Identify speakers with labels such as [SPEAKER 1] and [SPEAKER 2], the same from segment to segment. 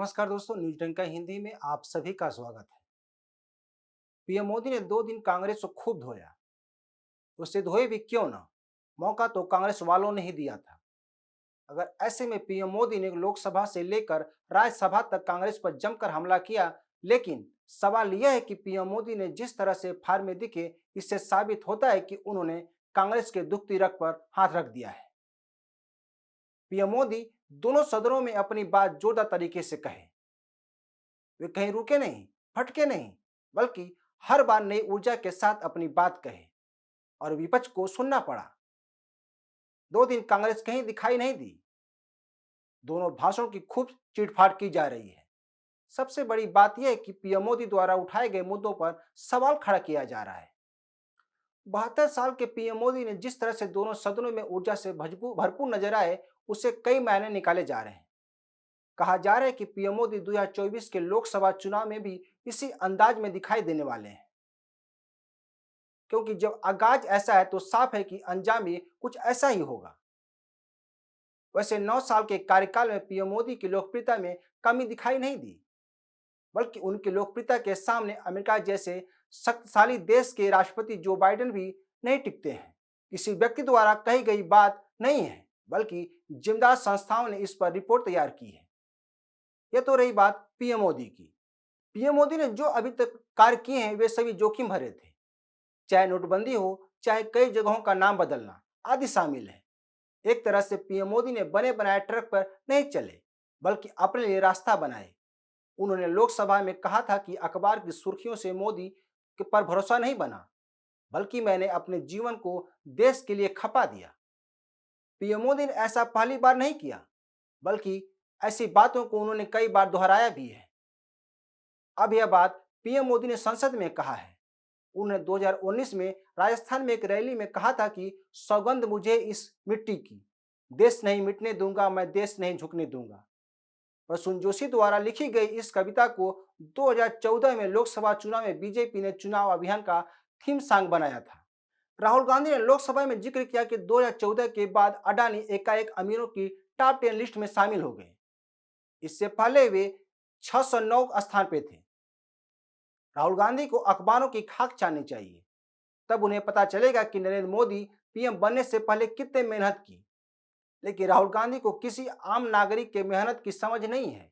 [SPEAKER 1] नमस्कार दोस्तों, न्यूज डंका हिंदी में आप सभी का स्वागत है। पीएम मोदी ने 2 दिन कांग्रेस को खूब धोया। उससे धोए भी क्यों ना, मौका तो कांग्रेस वालों ने ही दिया था। अगर ऐसे में पीएम मोदी ने लोकसभा से लेकर राज्यसभा तक कांग्रेस पर जमकर हमला किया, लेकिन सवाल यह है कि पीएम मोदी ने जिस तरह से फार्म में दिखे, इससे साबित होता है कि उन्होंने कांग्रेस के दुखती रग पर हाथ रख दिया है। पीएम मोदी दोनों सदनों में अपनी बात जोरदार तरीके से कहे। वे कहीं रुके नहीं, भटके नहीं, बल्कि हर बार नई ऊर्जा के साथ अपनी बात कहे और विपक्ष को सुनना पड़ा। 2 दिन कांग्रेस कहीं दिखाई नहीं दी। दोनों भाषणों की खूब चीटफाट की जा रही है। सबसे बड़ी बात यह है कि पीएम मोदी द्वारा उठाए गए मुद्दों पर सवाल खड़ा किया जा रहा है। 72 साल के पीएम मोदी ने जिस तरह से दोनों सदनों में ऊर्जा से भरपूर नजर आए, उससे कई मायने निकाले जा रहे हैं। कहा जा रहा है कि पीएम मोदी 2024 के लोकसभा चुनाव में भी इसी अंदाज में दिखाई देने वाले हैं, क्योंकि जब आगाज ऐसा है तो साफ है कि अंजाम भी कुछ ऐसा ही होगा। वैसे 9 साल के कार्यकाल में पीएम मोदी की लोकप्रियता में कमी दिखाई नहीं दी, बल्कि उनकी लोकप्रियता के सामने अमेरिका जैसे शक्तिशाली देश के राष्ट्रपति जो बाइडेन भी नहीं टिकते हैं। किसी व्यक्ति द्वारा कही गई बात नहीं है, बल्कि जिम्मेदार संस्थाओं ने इस पर रिपोर्ट तैयार की है। यह तो रही बात पीएम मोदी की। पीएम मोदी ने जो अभी तक कार्य किए हैं, वे सभी जोखिम भरे थे। चाहे नोटबंदी हो, चाहे कई जगहों का नाम बदलना आदि शामिल है। एक तरह से पीएम मोदी ने बने बनाए ट्रक पर नहीं चले, बल्कि अपने लिए रास्ता बनाए। उन्होंने लोकसभा में कहा था कि अखबार की सुर्खियों से मोदी के पर भरोसा नहीं बना, बल्कि मैंने अपने जीवन को देश के लिए खपा दिया। पीएम मोदी ने ऐसा पहली बार नहीं किया, बल्कि ऐसी बातों को उन्होंने कई बार दोहराया भी है। अब यह बात पीएम मोदी ने संसद में कहा है। उन्होंने 2019 में राजस्थान में एक रैली में कहा था कि सौगंध मुझे इस मिट्टी की, देश नहीं मिटने दूंगा, मैं देश नहीं झुकने दूंगा। प्रसून जोशी द्वारा लिखी गई इस कविता को 2014 में लोकसभा चुनाव में बीजेपी ने चुनाव अभियान का थीम सॉन्ग बनाया था। राहुल गांधी ने लोकसभा में जिक्र किया कि 2014 के बाद अडानी एकाएक अमीरों की टॉप 10 लिस्ट में शामिल हो गए। इससे पहले वे 609 स्थान पे थे। राहुल गांधी को अखबारों की खाक छाननी चाहिए, तब उन्हें पता चलेगा कि नरेंद्र मोदी पीएम बनने से पहले कितने मेहनत की। लेकिन राहुल गांधी को किसी आम नागरिक के मेहनत की समझ नहीं है।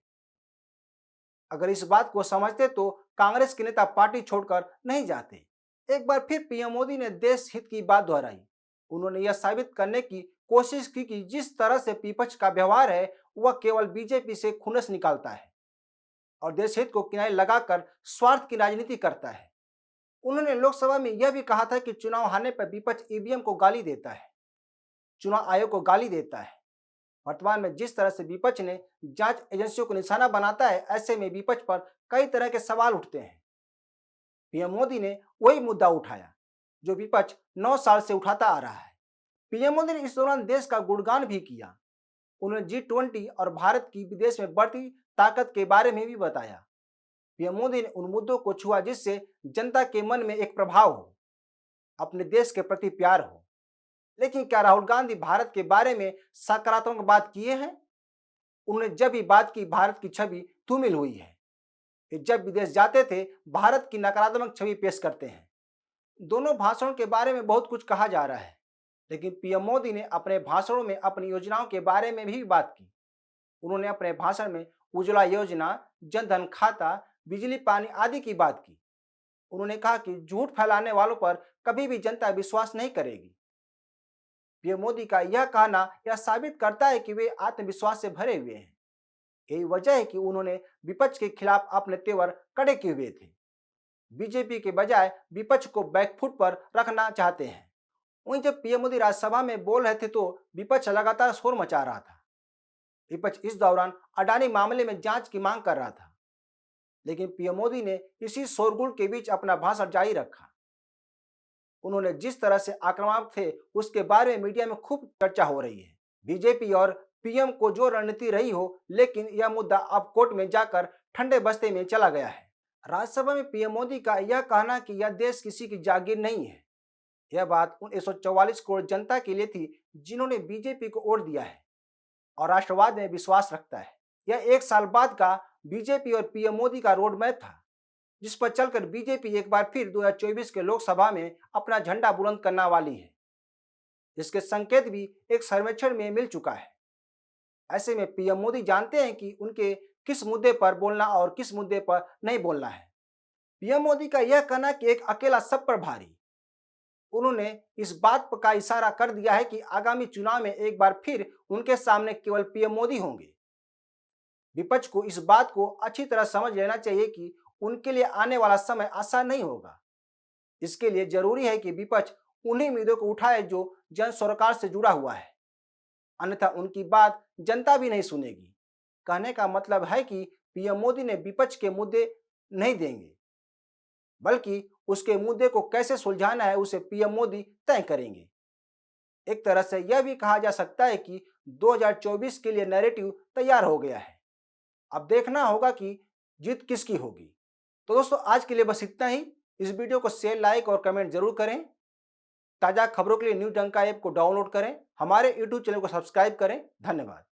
[SPEAKER 1] अगर इस बात को समझते तो कांग्रेस के नेता पार्टी छोड़कर नहीं जाते। एक बार फिर पीएम मोदी ने देश हित की बात दोहराई। उन्होंने यह साबित करने की कोशिश की कि जिस तरह से विपक्ष का व्यवहार है, वह केवल बीजेपी से खुन्नस निकालता है और देश हित को किनारे लगाकर स्वार्थ की राजनीति करता है। उन्होंने लोकसभा में यह भी कहा था कि चुनाव हारने पर विपक्ष ईवीएम को गाली देता है, चुनाव आयोग को गाली देता है। वर्तमान में जिस तरह से विपक्ष ने जांच एजेंसियों को निशाना बनाता है, ऐसे में विपक्ष पर कई तरह के सवाल उठते हैं। पीएम मोदी ने वही मुद्दा उठाया जो विपक्ष 9 साल से उठाता आ रहा है। पीएम मोदी ने इस दौरान देश का गुणगान भी किया। उन्होंने G20 और भारत की विदेश में बढ़ती ताकत के बारे में भी बताया। पीएम मोदी ने उन मुद्दों को छुआ जिससे जनता के मन में एक प्रभाव हो, अपने देश के प्रति प्यार हो। लेकिन क्या राहुल गांधी भारत के बारे में सकारात्मक बात किए हैं? उन्होंने जब भी बात की, भारत की छवि धूमिल हुई है। वे जब विदेश जाते थे, भारत की नकारात्मक छवि पेश करते हैं। दोनों भाषणों के बारे में बहुत कुछ कहा जा रहा है, लेकिन पीएम मोदी ने अपने भाषणों में अपनी योजनाओं के बारे में भी बात की। उन्होंने अपने भाषण में उज्ज्वला योजना, जनधन खाता, बिजली पानी आदि की बात की। उन्होंने कहा कि झूठ फैलाने वालों पर कभी भी जनता विश्वास नहीं करेगी। पीएम मोदी का यह कहना यह साबित करता है कि वे आत्मविश्वास से भरे हुए हैं। यही वजह है कि उन्होंने विपक्ष के खिलाफ अपने तेवर कड़े किए हुए थे। बीजेपी के बजाय विपक्ष को बैकफुट पर रखना चाहते हैं। वहीं जब पीएम मोदी राज्यसभा में बोल रहे थे तो विपक्ष लगातार शोर मचा रहा था। विपक्ष इस दौरान अडानी मामले में जांच की मांग कर रहा था, लेकिन पीएम मोदी ने इसी शोरगुल के बीच अपना भाषण जारी रखा। उन्होंने जिस तरह से आक्रामक थे, उसके बारे में मीडिया में खूब चर्चा हो रही है। बीजेपी और पीएम को जो रणनीति रही हो, लेकिन यह मुद्दा अब कोर्ट में जाकर ठंडे बस्ते में चला गया है। राज्यसभा में पीएम मोदी का यह कहना कि यह देश किसी की जागीर नहीं है, यह बात उन 144 करोड़ जनता के लिए थी जिन्होंने बीजेपी को वोट दिया है और राष्ट्रवाद में विश्वास रखता है। यह 1 साल बाद का बीजेपी और पीएम मोदी का रोड मैप था, जिस पर चलकर बीजेपी एक बार फिर 2024 के लोकसभा में अपना झंडा बुलंद करने वाली है। इसके संकेत भी एक सर्वेक्षण में मिल चुका है। ऐसे में पीएम मोदी जानते हैं कि उनके किस मुद्दे पर बोलना और किस मुद्दे पर नहीं बोलना है। पीएम मोदी का यह कहना कि एक अकेला सब पर भारी, उन्होंने इस बात का इशारा कर दिया है कि आगामी चुनाव में एक बार फिर उनके सामने केवल पीएम मोदी होंगे। विपक्ष को इस बात को अच्छी तरह समझ लेना चाहिए कि उनके लिए आने वाला समय आसान नहीं होगा। इसके लिए जरूरी है कि विपक्ष उन्हीं मुद्दों को उठाए जो जन सरकार से जुड़ा हुआ है, अन्यथा उनकी बात जनता भी नहीं सुनेगी। कहने का मतलब है कि पीएम मोदी ने विपक्ष के मुद्दे नहीं देंगे, बल्कि उसके मुद्दे को कैसे सुलझाना है उसे पीएम मोदी तय करेंगे। एक तरह से यह भी कहा जा सकता है कि 2024 के लिए नैरेटिव तैयार हो गया है। अब देखना होगा कि जीत किसकी होगी। तो दोस्तों, आज के लिए बस इतना ही। इस वीडियो को शेयर, लाइक और कमेंट जरूर करें। ताज़ा खबरों के लिए न्यूज़ डंका ऐप को डाउनलोड करें। हमारे यूट्यूब चैनल को सब्सक्राइब करें। धन्यवाद।